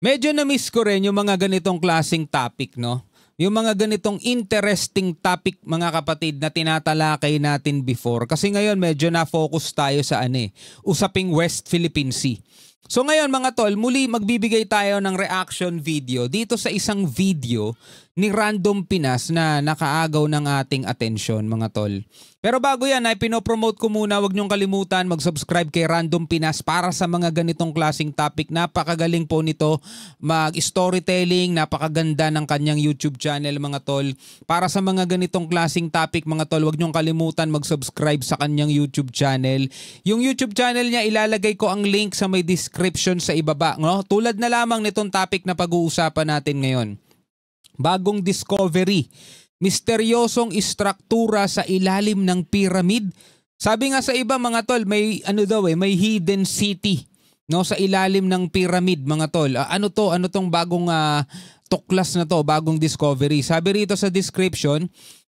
Medyo na-miss ko rin yung mga ganitong klaseng topic, no? Yung mga ganitong interesting topic, mga kapatid, na tinatalakay natin before. Kasi ngayon medyo na-focus tayo sa usaping West Philippine Sea. So ngayon mga tol, muli magbibigay tayo ng reaction video dito sa isang video ni Random Pinas na nakaagaw ng ating atensyon, mga tol. Pero bago yan ay pinopromote ko muna, wag niyong kalimutan mag-subscribe kay Random Pinas para sa mga ganitong klaseng topic. Napakagaling po nito mag-storytelling, napakaganda ng kanyang YouTube channel, mga tol. Para sa mga ganitong klaseng topic, mga tol, wag niyong kalimutan mag-subscribe sa kanyang YouTube channel. Yung YouTube channel niya, ilalagay ko ang link sa may description sa ibaba, no? Tulad na lamang nitong topic na pag-uusapan natin ngayon. Bagong discovery, misteryosong istruktura sa ilalim ng pyramid. Sabi nga sa iba, mga tol, may may hidden city, no, sa ilalim ng pyramid, mga tol. Ano tong bagong tuklas na to, bagong discovery? Sabi rito sa description,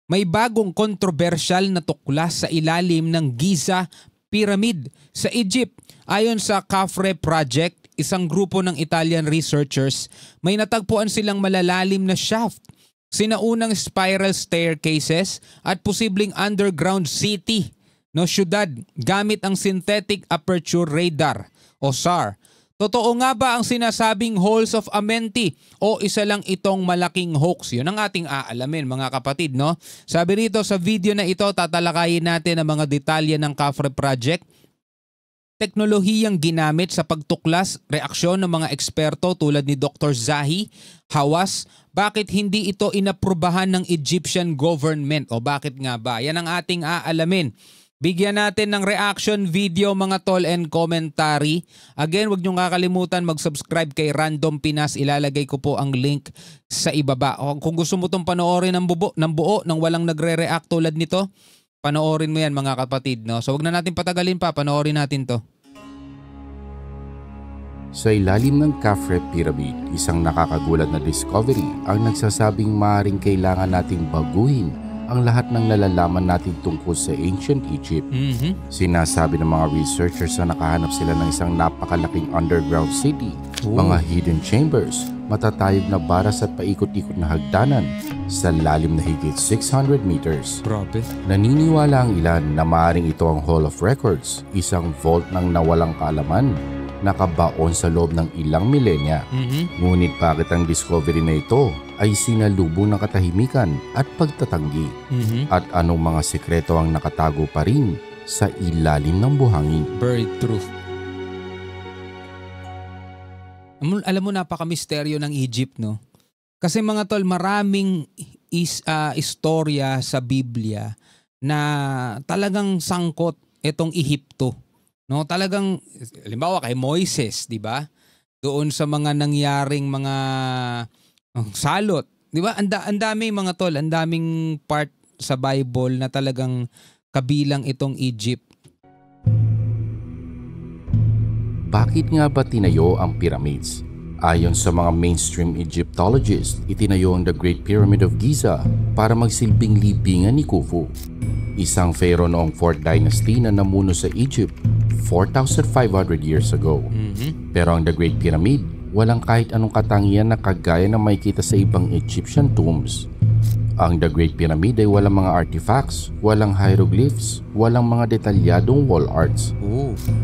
may bagong controversial na tuklas sa ilalim ng Giza Pyramid sa Egypt. Ayon sa Khafre Project, isang grupo ng Italian researchers, may natagpuan silang malalalim na shaft, sinaunang spiral staircases at posibleng underground city, no, syudad, gamit ang synthetic aperture radar o SAR. Totoo nga ba ang sinasabing Halls of Amenti o isa lang itong malaking hoax? Yun ang ating aalamin, mga kapatid, no? Sabi rito sa video na ito, tatalakayin natin ang mga detalye ng Khafre Project, teknolohiyang ginamit sa pagtuklas, reaksyon ng mga eksperto tulad ni Dr. Zahi Hawass, bakit hindi ito inaprubahan ng Egyptian government o bakit nga ba? Yan ang ating aalamin. Bigyan natin ng reaction video, mga tol, and commentary. Again, huwag niyong kakalimutan mag-subscribe kay Random Pinas. Ilalagay ko po ang link sa ibaba. O, kung gusto mo itong panoorin ng buo nang walang nagre-react tulad nito, panoorin mo yan, mga kapatid, no? So huwag na natin patagalin pa, panoorin natin to. Sa ilalim ng Khafre Pyramid, isang nakakagulat na discovery ang nagsasabing maaaring kailangan nating baguhin ang lahat ng nalalaman natin tungkol sa ancient Egypt. Sinasabi ng mga researchers na nakahanap sila ng isang napakalaking underground city, mga hidden chambers, matatayog na baras at paikot-ikot na hagdanan sa lalim na higit 600 meters. Grabe. Naniniwala ang ilan na maaaring ito ang Hall of Records, isang vault ng nawalang kaalaman, nakabaon sa loob ng ilang milenya. Ngunit bakit ang discovery na ito ay sinalubong ng katahimikan at pagtatanggi? At anong mga sekreto ang nakatago pa rin sa ilalim ng buhangin? Very true. Alam mo, napaka-misteryo ng Egypt, no? Kasi mga tol, maraming istorya sa Biblia na talagang sangkot itong Ehipto. No, talagang halimbawa kay Moises, 'di ba? Doon sa mga nangyaring mga salot, 'di ba? Ang dami, mga tol, ang daming part sa Bible na talagang kabilang itong Egypt. Bakit nga ba tinayo ang pyramids? Ayon sa mga mainstream Egyptologists, itinayo ang The Great Pyramid of Giza para magsilbing libingan ni Khufu, isang pharaoh noong 4th Dynasty na namuno sa Egypt 4,500 years ago. Pero ang The Great Pyramid, walang kahit anong katangian na kagaya na makikita sa ibang Egyptian tombs. Ang The Great Pyramid ay walang mga artifacts, walang hieroglyphs, walang mga detalyadong wall arts.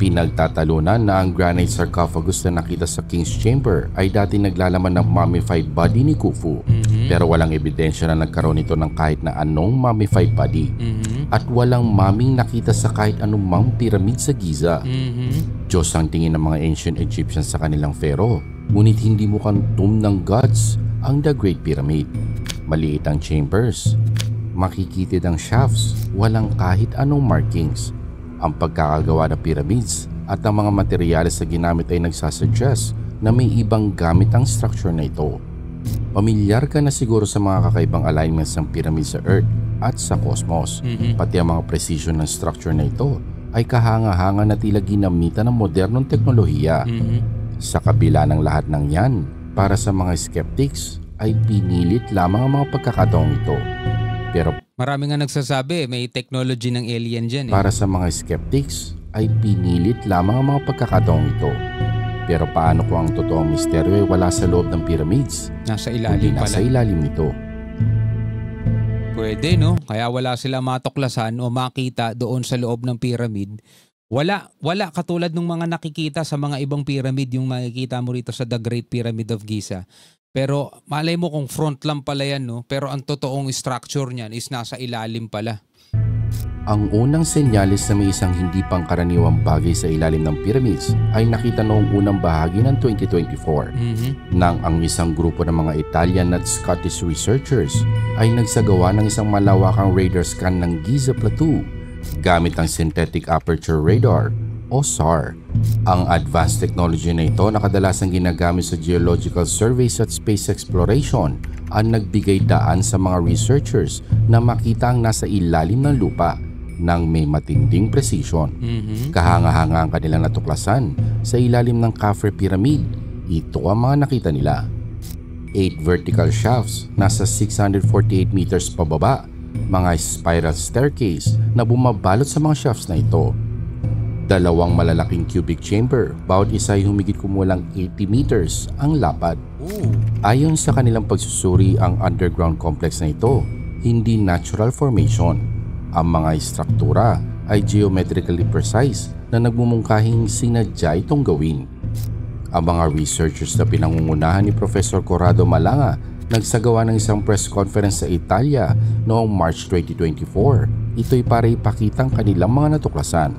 Pinagtatalunan na ang granite sarcophagus na nakita sa King's Chamber ay dati naglalaman ng mummified body ni Khufu. Pero walang ebidensya na nagkaroon ito ng kahit na anong mummified body. At walang maming nakita sa kahit anumang pyramid sa Giza. Diyos ang tingin ng mga ancient Egyptians sa kanilang pharaoh, ngunit hindi mukhang tomb ng gods ang The Great Pyramid. Maliit ang chambers, makikitid ang shafts, walang kahit anong markings. Ang pagkakagawa ng pyramids at ang mga materyales na ginamit ay nagsasuggest na may ibang gamit ang structure na ito. Pamilyar ka na siguro sa mga kakaibang alignments ng pyramid sa Earth at sa cosmos. Pati ang mga precision ng structure na ito ay kahanga-hanga na tila ginamitan ng modernong teknolohiya. Sa kabila ng lahat ng yan, para sa mga skeptics, ay pinilit lamang ang mga pagkakataong ito. Pero marami nga nagsasabi, may technology ng alien dyan. Para sa mga skeptics, ay pinilit lamang ang mga pagkakataong ito. Pero paano kung ang totoong misteryo ay wala sa loob ng pyramids? Nasa Kundi ilalim pala. nasa ilalim nito. Pwede, no? Kaya wala sila matuklasan o makita doon sa loob ng pyramid. Wala katulad ng mga nakikita sa mga ibang pyramid, yung makikita mo rito sa The Great Pyramid of Giza. Pero malay mo kung front lang pala yan, no? Pero ang totoong structure niyan is nasa ilalim pala. Ang unang senyales na may isang hindi pangkaraniwang bagay sa ilalim ng pyramids ay nakita noong unang bahagi ng 2024 nang ang isang grupo ng mga Italian at Scottish researchers ay nagsagawa ng isang malawakang radar scan ng Giza Plateau gamit ang Synthetic Aperture Radar o SAR. Ang advanced technology na ito na kadalasang ginagamit sa geological surveys at space exploration ang nagbigay daan sa mga researchers na makita ang nasa ilalim ng lupa ng may matinding precision. Kahanga-hanga ang kanilang natuklasan sa ilalim ng Khafre Pyramid. Ito ang mga nakita nila. 8 vertical shafts nasa 648 meters pababa, mga spiral staircase na bumabalot sa mga shafts na ito. 2 malalaking cubic chamber, bawat isa ay humigit kumulang 80 meters ang lapad. Ayon sa kanilang pagsusuri, ang underground complex na ito hindi natural formation. Ang mga istruktura ay geometrically precise na nagmumungkahing sinadya itong gawin. Ang mga researchers na pinangungunahan ni Professor Corrado Malanga nagsagawa ng isang press conference sa Italia noong March 2024. Ito'y para ipakita ang kanilang mga natuklasan.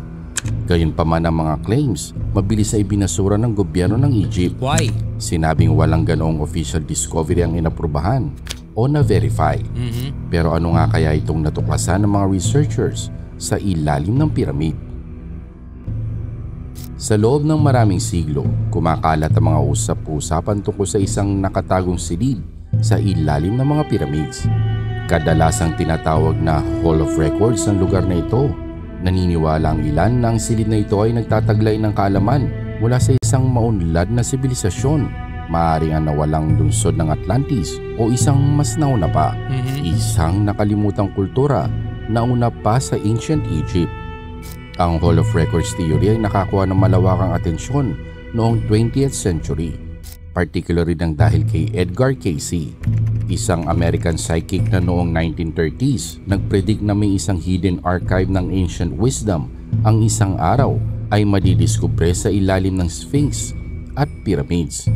Gayunpaman ang mga claims, mabilis ay binasura ng gobyerno ng Egypt. Why? Sinabing walang ganoong official discovery ang inaprubahan o na-verify. Pero ano nga kaya itong natuklasan ng mga researchers sa ilalim ng pyramid? Sa loob ng maraming siglo, kumakalat ang mga usap-usapan tungkol sa isang nakatagong silid sa ilalim ng mga pyramids. Kadalasang tinatawag na Hall of Records ang lugar na ito. Naniniwala ang ilan na ang silid na ito ay nagtataglay ng kaalaman mula sa isang maunlad na sibilisasyon. Maaaring ang nawalang lungsod ng Atlantis o isang mas nauna pa, isang nakalimutang kultura na una pa sa Ancient Egypt. Ang Hall of Records theory ay nakakuha ng malawakang atensyon noong 20th century, particularly ng dahil kay Edgar Cayce, isang American psychic na noong 1930s nagpredict na may isang hidden archive ng ancient wisdom ang isang araw ay madidiskubre sa ilalim ng Sphinx at pyramids.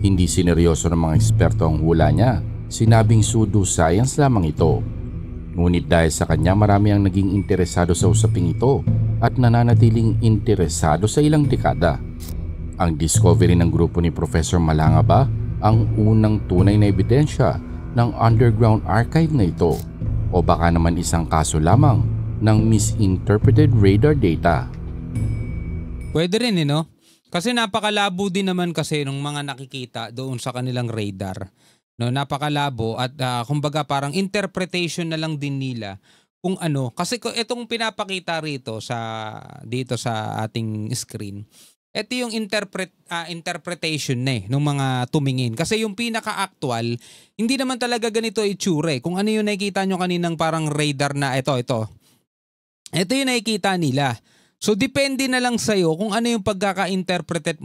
Hindi sineryoso ng mga eksperto ang hula niya. Sinabing pseudo-science lamang ito. Ngunit dahil sa kanya marami ang naging interesado sa usaping ito at nananatiling interesado sa ilang dekada. Ang discovery ng grupo ni Professor Malanga ba ang unang tunay na ebidensya ng underground archive na ito? O baka naman isang kaso lamang ng misinterpreted radar data? Pwede rin, no? Kasi napakalabo din naman kasi ng mga nakikita doon sa kanilang radar. No, napakalabo at kumbaga parang interpretation na lang din nila kung ano. Kasi itong pinapakita rito dito sa ating screen, ito yung interpretation na ng mga tumingin. Kasi yung pinaka-actual, hindi naman talaga ganito itsura. Kung ano yung nakikita nyo kaninang parang radar na ito. Ito yung nakikita nila. So depende na lang sa'yo kung ano yung pagkaka-interpret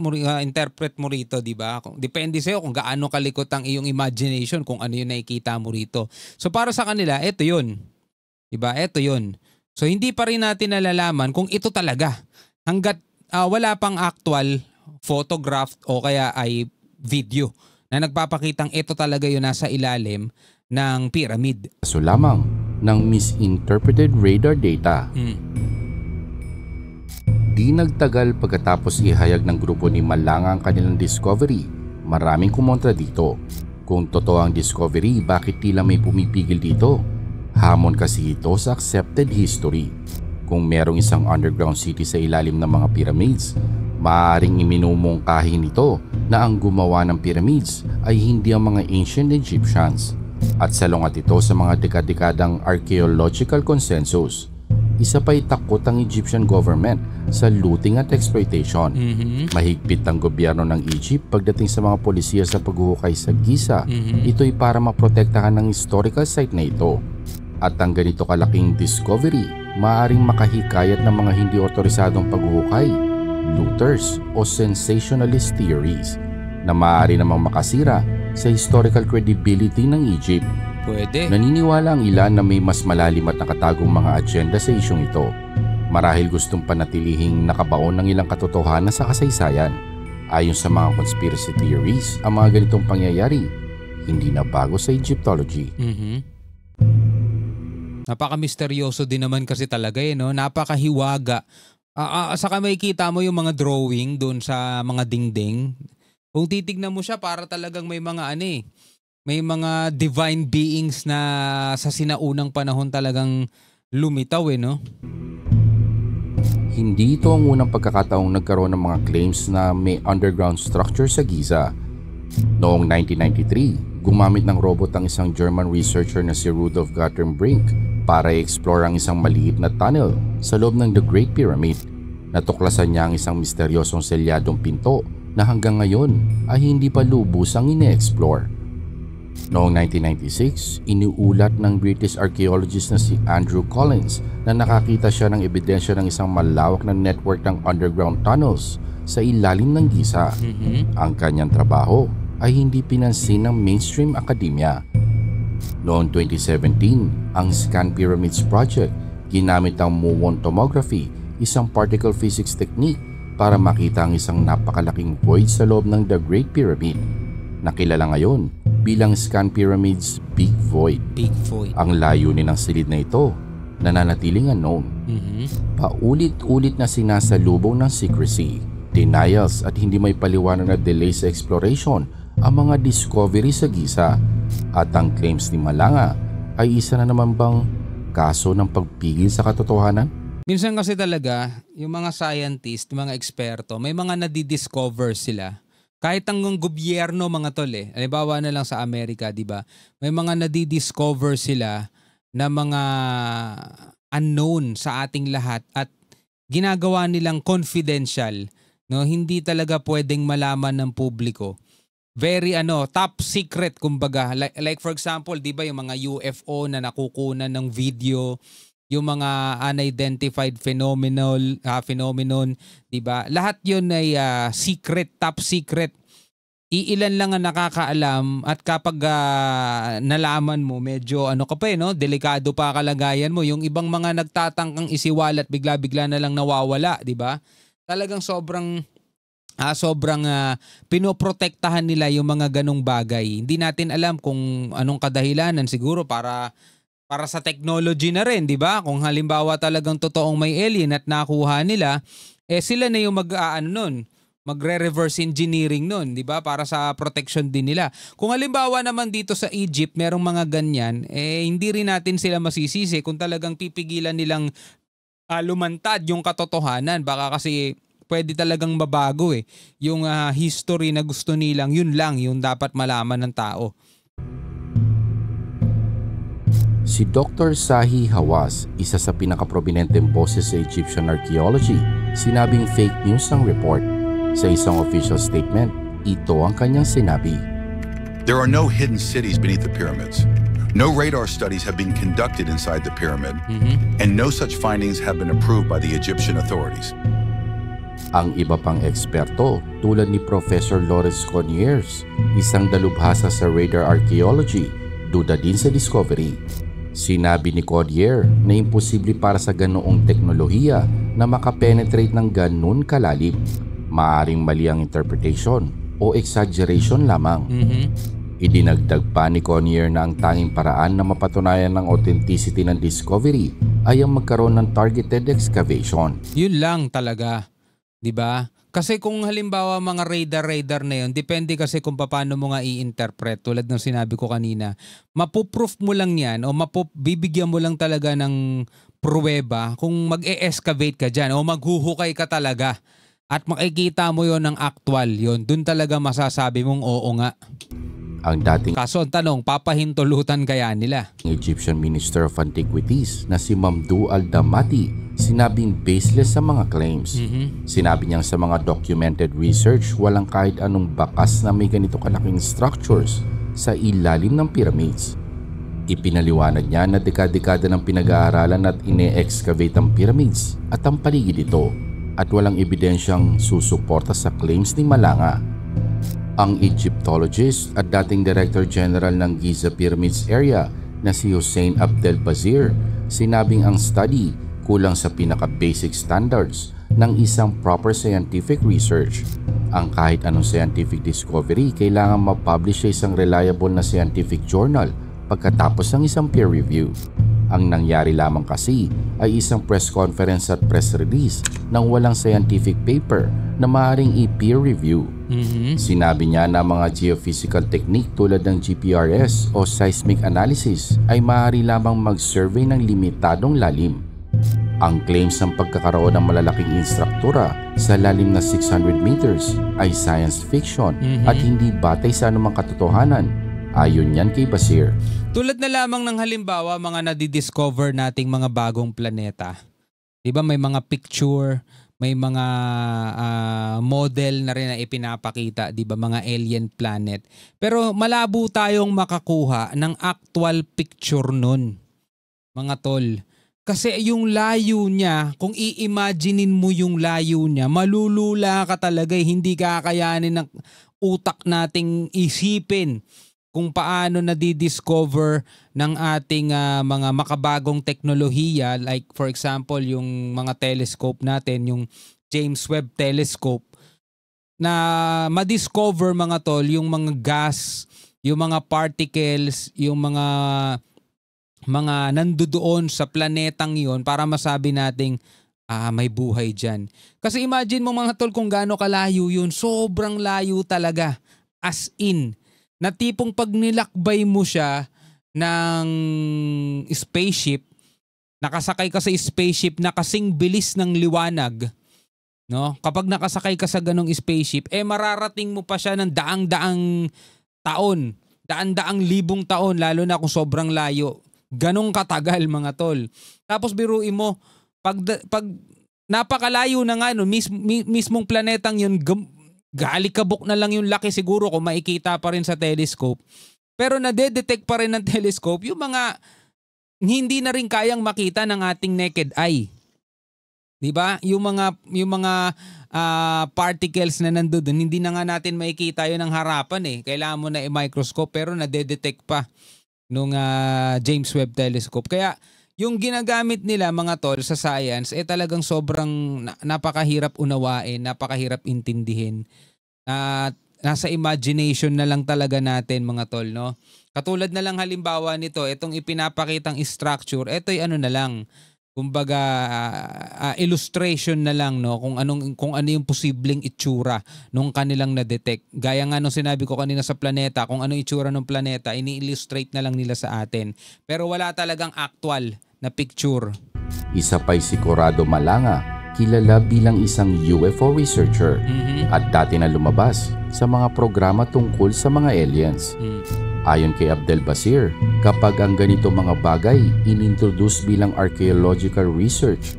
mo rito, di ba? Depende sa'yo kung gaano kalikot ang iyong imagination kung ano yung nakikita mo rito. So para sa kanila, ito yun. Di ba? Ito yun. So hindi pa rin natin nalalaman kung ito talaga. Hanggat wala pang actual photograph o kaya ay video na nagpapakitang ito talaga yung nasa ilalim ng pyramid. So lamang ng misinterpreted radar data. Di nagtagal pagkatapos ihayag ng grupo ni Malanga ang kanilang discovery, maraming kumontra dito. Kung totoo ang discovery, bakit tila may pumipigil dito? Hamon kasi ito sa accepted history. Kung merong isang underground city sa ilalim ng mga pyramids, maaaring iminumungkahi nito na ang gumawa ng pyramids ay hindi ang mga ancient Egyptians. At salungat ito sa mga dekadekadang archaeological consensus. Isa pa'y takot ang Egyptian government sa looting at exploitation. Mahigpit ang gobyerno ng Egypt pagdating sa mga polisiya sa paghuhukay sa Giza. Ito'y para maprotektahan ng historical site na ito. At ang ganito kalaking discovery, maaaring makahikayat ng mga hindi otorisadong paghuhukay looters o sensationalist theories na maaari namang makasira sa historical credibility ng Egypt. Pwede. Naniniwala ang ilan na may mas malalim at nakatagong mga agenda sa isyong ito. Marahil gustong panatilihing nakabaon ng ilang katotohanan sa kasaysayan. Ayon sa mga conspiracy theories, ang mga ganitong pangyayari hindi na bago sa Egyptology. Napaka-misteryoso din naman kasi talaga no? Napakahiwaga. Saka may kita mo yung mga drawing doon sa mga dingding. Kung titignan mo siya, para talagang may mga may mga divine beings na sa sinaunang panahon talagang lumitaw no? Hindi ito ang unang pagkakataong nagkaroon ng mga claims na may underground structure sa Giza. Noong 1993, gumamit ng robot ang isang German researcher na si Rudolf Gartenbrink para i-explore ang isang maliit na tunnel sa loob ng The Great Pyramid. Natuklasan niya ang isang misteryosong selyadong pinto na hanggang ngayon ay hindi pa lubusang ine-explore. Noong 1996, iniulat ng British archaeologist na si Andrew Collins na nakakita siya ng ebidensya ng isang malawak na network ng underground tunnels sa ilalim ng Giza. Ang kanyang trabaho ay hindi pinansin ng mainstream akademya. Noong 2017, ang Scan Pyramids Project ginamit ang muon tomography, isang particle physics technique para makita ang isang napakalaking void sa loob ng The Great Pyramid, na kilala ngayon bilang Scan Pyramids Big Void. Big Void. Ang layunin ng silid na ito, nananatiling unknown. Paulit-ulit na sinasalubong ng secrecy, denials at hindi may paliwanag na delay sa exploration ang mga discovery sa Giza. At ang claims ni Malanga ay isa na naman bang kaso ng pagpigil sa katotohanan? Minsan kasi talaga, yung mga scientist, mga eksperto, may mga nadidiscover sila. Kahit ang gobyerno mga tol halimbawa na lang sa Amerika, di ba? May mga nadidiscover sila na mga unknown sa ating lahat at ginagawa nilang confidential, no? Hindi talaga pwedeng malaman ng publiko. Very top secret kumbaga. Like for example, di ba yung mga UFO na nakukunan ng video, yung mga unidentified phenomenon, 'di ba? Lahat 'yun ay secret, top secret. Iilan lang ang nakakaalam at kapag nalaman mo, medyo delikado pa kalagayan mo. Yung ibang mga nagtatangkang isiwalat bigla-bigla na lang nawawala, 'di ba? Talagang sobrang pinoprotektahan nila yung mga ganong bagay. Hindi natin alam kung anong kadahilanan, siguro para sa technology na rin, di ba? Kung halimbawa talagang totoong may alien at nakuha nila, sila na yung magre-reverse engineering nun, di ba? Para sa protection din nila. Kung halimbawa naman dito sa Egypt, merong mga ganyan, hindi rin natin sila masisisi kung talagang pipigilan nilang lumantad yung katotohanan. Baka kasi pwede talagang mabago yung history na gusto nilang, yun lang yung dapat malaman ng tao. Si Dr. Zahi Hawass, isa sa pinakaprominenteng boses sa Egyptian archaeology, sinabing fake news ang report. Sa isang official statement, ito ang kanyang sinabi. There are no hidden cities beneath the pyramids. No radar studies have been conducted inside the pyramid, and no such findings have been approved by the Egyptian authorities. Ang iba pang eksperto tulad ni Professor Lawrence Conyers, isang dalubhasa sa radar archaeology, duda din sa discovery. Sinabi ni Codier na imposible para sa ganoong teknolohiya na makapenetrate ng ganun kalalim. Maaring mali ang interpretation o exaggeration lamang. Idinagdag pa ni Conier na ang tanging paraan na mapatunayan ng authenticity ng discovery ay ang magkaroon ng targeted excavation. Yun lang talaga, di ba? Kasi kung halimbawa mga radar na yun, depende kasi kung paano mo nga i-interpret. Tulad ng sinabi ko kanina, mapuproof mo lang yan o bibigyan mo lang talaga ng pruweba kung mag-e-excavate ka dyan o maghuhukay ka talaga. At makikita mo yon ng actual yon. Doon talaga masasabi mong oo nga. Ang dating kaso ang tanong, papahintulutan kaya nila? Egyptian Minister of Antiquities na si Mamdouh Al-Damati sinabing baseless sa mga claims. Sinabi niyang sa mga documented research, walang kahit anong bakas na may ganito kalaking structures sa ilalim ng pyramids. Ipinaliwanag niya na dekada-dekada ng pinag-aaralan at ine-excavate ang pyramids at ang paligid ito. at walang ebidensyang susuporta sa claims ni Malanga. Ang Egyptologist at dating Director General ng Giza Pyramids Area na si Hussein Abdel Bazir sinabing ang study kulang sa pinaka-basic standards ng isang proper scientific research. Ang kahit anong scientific discovery kailangan ma-publish sa isang reliable na scientific journal pagkatapos ng isang peer review. Ang nangyari lamang kasi ay isang press conference at press release ng walang scientific paper na maaaring i-peer review. Sinabi niya na mga geophysical technique tulad ng GPRS o seismic analysis ay maaari lamang mag-survey ng limitadong lalim. Ang claims ng pagkakaroon ng malalaking instruktura sa lalim na 600 meters ay science fiction at hindi batay sa anumang katotohanan. Ayon yan kay Bazir. Tulad na lamang ng halimbawa mga nadidiscover nating mga bagong planeta. Diba may mga picture, may mga model na rin na ipinapakita, diba mga alien planet. Pero malabo tayong makakuha ng actual picture nun, mga tol. Kasi yung layo niya, kung i-imaginein mo yung layo niya, malulula ka talaga, hindi kakayanin ng utak nating isipin kung paano nadidiscover ng ating mga makabagong teknolohiya, like for example yung mga telescope natin, yung James Webb Telescope, na madiscover mga tol yung mga gas, yung mga particles, yung mga nandoon sa planetang yon para masabi nating may buhay dyan. Kasi imagine mo mga tol kung gaano kalayo yun, sobrang layo talaga, as in, na tipong pag nilakbay mo siya ng spaceship, nakasakay ka sa spaceship na kasing bilis ng liwanag, no? Kapag nakasakay ka sa ganong spaceship, mararating mo pa siya ng daang-daang taon, daan-daang libong taon, lalo na kung sobrang layo. Ganong katagal mga tol. Tapos biruin mo, pag napakalayo na nga, no, mismong planetang yun, galikabok na lang yung laki siguro kung makikita pa rin sa telescope. Pero nade-detect pa rin ng telescope yung mga hindi na rin kayang makita ng ating naked eye. 'Di ba? Yung mga particles na nandoon, hindi na nga natin makikita yun ng harapan eh. Kailangan mo na i-microscope pero nade-detect pa nung James Webb Telescope. Kaya yung ginagamit nila mga tol sa science talagang sobrang napakahirap unawain, napakahirap intindihin. Nasa imagination na lang talaga natin mga tol, no? Katulad na lang halimbawa nito, itong ipinapakitang structure, ito'y ano na lang, kumbaga illustration na lang, no, kung ano yung posibleng itsura nung kanilang na-detect. Gaya nga nung sinabi ko kanina sa planeta, kung ano itsura ng planeta, ini-illustrate na lang nila sa atin. Pero wala talagang actual na picture. Isa pa'y si Corrado Malanga, kilala bilang isang UFO researcher at dati na lumabas sa mga programa tungkol sa mga aliens. Ayon kay Abdel Bazir, kapag ang ganito mga bagay inintroduce bilang archaeological research,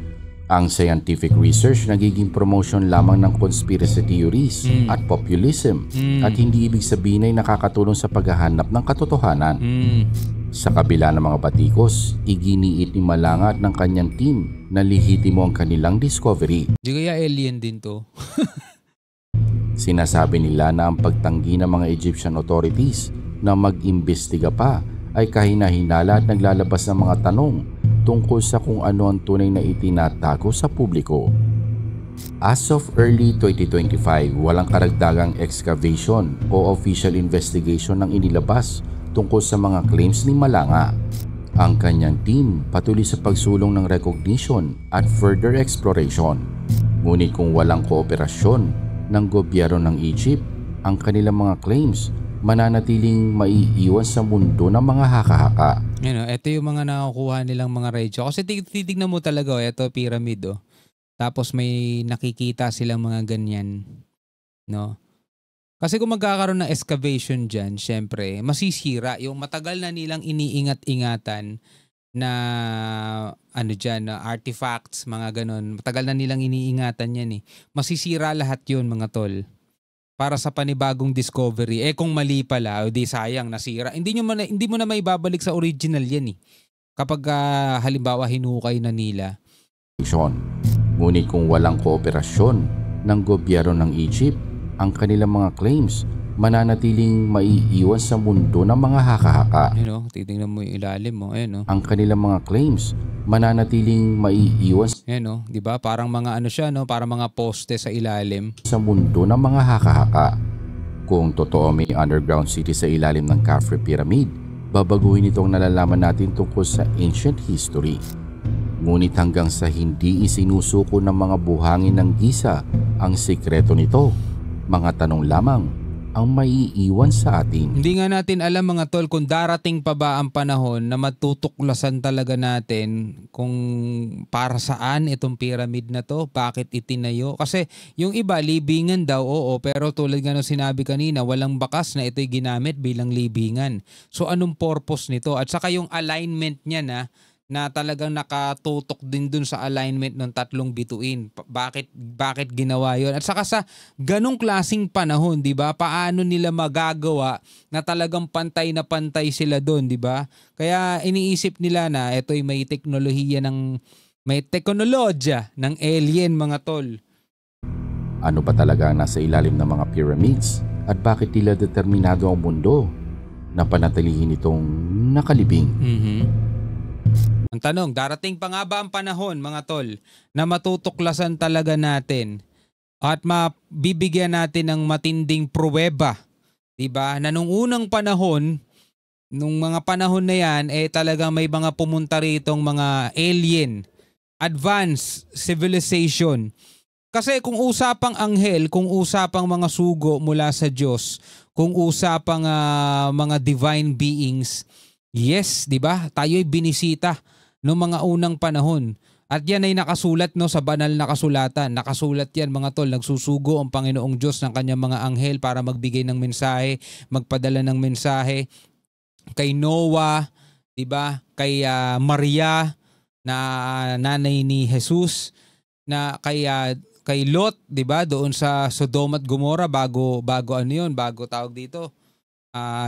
ang scientific research nagiging promotion lamang ng conspiracy theories at populism at hindi ibig sabihin ay nakakatulong sa paghahanap ng katotohanan. Sa kabila ng mga batikos, iginiit ni Malanga at ng kanyang team na lihitimo ang kanilang discovery. Di kaya alien din to? Sinasabi nila na ang pagtanggi ng mga Egyptian authorities na mag-imbestiga pa ay kahina-hinala at naglalabas ng mga tanong tungkol sa kung ano ang tunay na itinatago sa publiko. As of early 2025, walang karagdagang excavation o official investigation ang inilabas tungkol sa mga claims ni Malanga. Ang kanyang team patuloy sa pagsulong ng recognition at further exploration. Ngunit kung walang kooperasyon ng gobyerno ng Egypt, ang kanilang mga claims mananatiling maiiwan sa mundo ng mga haka-haka. Ito yung mga nakukuha nilang mga radyo. Kasi titignan mo talaga, ito pyramid. Tapos may nakikita silang mga ganyan. No? Kasi kung magkakaroon ng excavation dyan, syempre, masisira yung matagal na nilang iniingat-ingatan na na artifacts, mga ganon. Matagal na nilang iniingatan yan eh. Masisira lahat yun mga tol. Para sa panibagong discovery. Kung mali pala, di sayang, nasira. Hindi mo na may babalik sa original yan eh. Kapag halimbawa hinukay na nila. Ngunit kung walang kooperasyon ng gobyerno ng Egypt, ang kanilang mga claims mananatiling maiiwan sa mundo ng mga haka-haka. Titingnan mo yung ilalim mo. Ang kanilang mga claims mananatiling maiiwan di ba? Parang mga siya, parang mga poste sa ilalim. Sa mundo ng mga haka-haka. Kung totoo may underground city sa ilalim ng Khafre Pyramid, babaguhin itong nalalaman natin tungkol sa ancient history. Ngunit hanggang sa hindi isinusuko ng mga buhangin ng Giza ang sikreto nito, mga tanong lamang ang maiiwan sa atin. Hindi nga natin alam mga tol kung darating pa ba ang panahon na matutuklasan talaga natin kung para saan itong pyramid na to, bakit itinayo. Kasi yung iba libingan daw, oo, pero tulad nga ng sinabi kanina, walang bakas na ito'y ginamit bilang libingan. So anong purpose nito? At saka yung alignment niya na talagang nakatutok din dun sa alignment ng tatlong bituin. Bakit ginawa yon? At saka sa ganong klaseng panahon, di ba? Paano nila magagawa na talagang pantay na pantay sila dun, di ba? Kaya iniisip nila na ito'y may teknolohiya may teknolohiya ng alien, mga tol. Ano ba talaga ang nasa ilalim ng mga pyramids? At bakit nila determinado ang mundo na panatilihin itong nakalibing? Ang tanong, darating pa nga ba ang panahon, mga tol, na matutuklasan talaga natin at mabibigyan natin ng matinding pruweba, diba? Na nung unang panahon, nung mga panahon na yan, talagang may mga pumunta ritong mga alien, advanced civilization. Kasi kung usapang anghel, kung usapang mga sugo mula sa Diyos, kung usapang mga divine beings, yes, diba? Tayo'y binisita noong mga unang panahon. At yan ay nakasulat sa banal na kasulatan. Nakasulat yan mga tol. Nagsusugo ang Panginoong Diyos ng kanyang mga anghel para magbigay ng mensahe, magpadala ng mensahe kay Noah, diba? Kay Maria na nanay ni Jesus, na kay Lot, diba? Doon sa Sodom at Gomorrah bago tawag dito.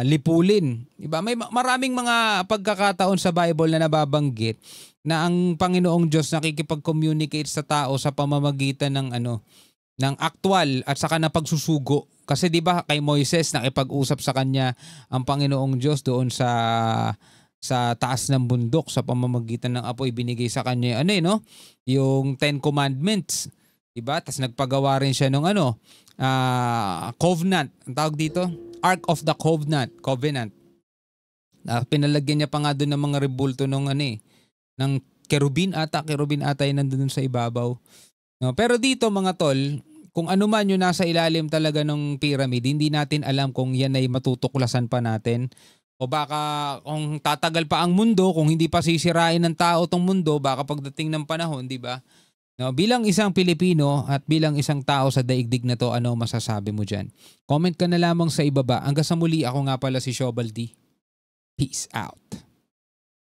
Lipulin. Diba? May maraming mga pagkakataon sa Bible na nababanggit na ang Panginoong Diyos nakikipag-communicate sa tao sa pamamagitan ng aktwal at saka na pagsusugo. Kasi 'di ba kay Moises nakipag-usap sa kanya ang Panginoong Diyos doon sa taas ng bundok sa pamamagitan ng apoy, binigay sa kanya yung 10 Commandments. Diba? Tapos nagpagawa rin siya ng covenant. Ang tawag dito? Ark of the Covenant. Pinalagyan niya pa nga doon ng mga rebulto ng kerubin ata yung nandun sa ibabaw. No, pero dito mga tol, kung ano man yung nasa ilalim talaga ng pyramid, hindi natin alam kung yan ay matutuklasan pa natin. O baka kung tatagal pa ang mundo, kung hindi pa sisirain ng tao tong mundo, baka pagdating ng panahon, di ba? No, bilang isang Pilipino at bilang isang tao sa daigdig na to, ano masasabi mo dyan? Comment ka na lamang sa ibaba. Hanggang sa muli, ako nga pala si Shobaldi. Peace out.